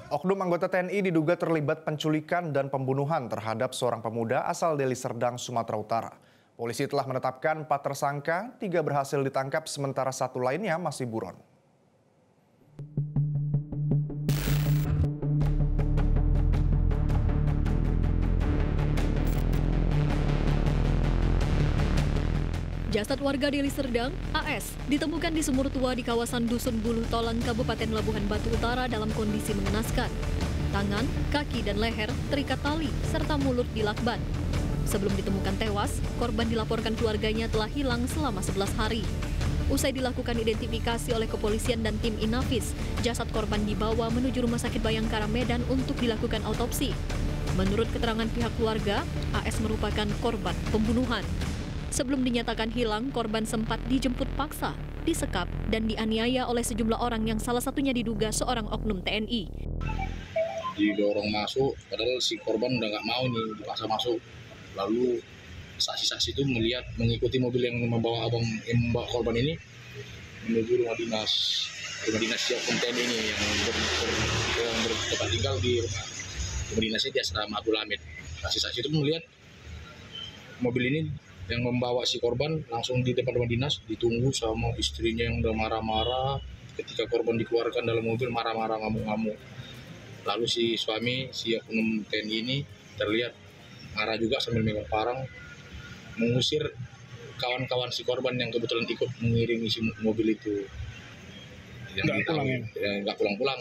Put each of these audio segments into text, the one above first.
Oknum anggota TNI diduga terlibat penculikan dan pembunuhan terhadap seorang pemuda asal Deli Serdang, Sumatera Utara. Polisi telah menetapkan 4 tersangka, 3 berhasil ditangkap sementara 1 lainnya masih buron. Jasad warga Deli Serdang, AS, ditemukan di sumur tua di kawasan Dusun Buluh Tolang, Kabupaten Labuhan Batu Utara dalam kondisi mengenaskan. Tangan, kaki, dan leher terikat tali, serta mulut dilakban. Sebelum ditemukan tewas, korban dilaporkan keluarganya telah hilang selama 11 hari. Usai dilakukan identifikasi oleh kepolisian dan tim Inafis, jasad korban dibawa menuju Rumah Sakit Bayangkara Medan untuk dilakukan autopsi. Menurut keterangan pihak keluarga, AS merupakan korban pembunuhan. Sebelum dinyatakan hilang, korban sempat dijemput paksa, disekap, dan dianiaya oleh sejumlah orang yang salah satunya diduga seorang oknum TNI. Didorong masuk, padahal si korban udah nggak mau nih, dipaksa masuk. Lalu saksi-saksi itu mengikuti mobil yang membawa korban ini menuju rumah dinas si oknum TNI ini yang bertempat tinggal di rumah dinasnya di Asrama Abdul Hamid. Saksi-saksi itu melihat mobil ini yang membawa si korban langsung di depan rumah dinas, ditunggu sama istrinya yang udah marah-marah. Ketika korban dikeluarkan dalam mobil, marah-marah, ngamuk-ngamuk. Lalu si suami, si oknum TNI ini terlihat marah juga sambil megang parang, mengusir kawan-kawan si korban yang kebetulan ikut mengiringi si mobil itu. Nggak pulang-pulang.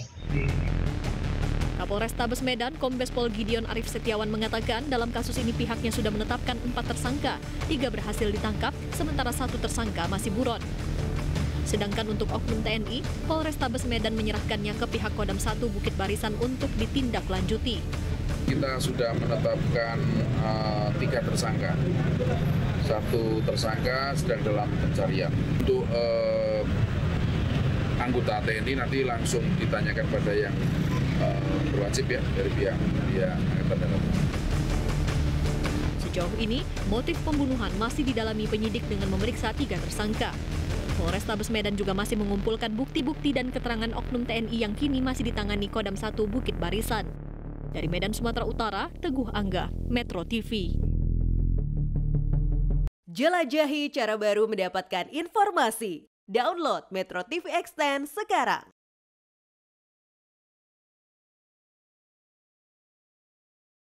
Kapolrestabes Medan, Kombes Pol Gideon Arif Setiawan mengatakan dalam kasus ini pihaknya sudah menetapkan 4 tersangka, 3 berhasil ditangkap, sementara 1 tersangka masih buron. Sedangkan untuk oknum TNI, Polrestabes Medan menyerahkannya ke pihak Kodam 1 Bukit Barisan untuk ditindaklanjuti. Kita sudah menetapkan 3 tersangka. 1 tersangka sedang dalam pencarian. Untuk anggota TNI nanti langsung ditanyakan pada yang berwajib ya dari pihak Angkatan Darat. Sejauh ini, motif pembunuhan masih didalami penyidik dengan memeriksa 3 tersangka. Polrestabes Medan juga masih mengumpulkan bukti-bukti dan keterangan oknum TNI yang kini masih ditangani Kodam 1 Bukit Barisan. Dari Medan, Sumatera Utara, Teguh Angga, Metro TV. Jelajahi cara baru mendapatkan informasi. Download Metro TV Extend sekarang.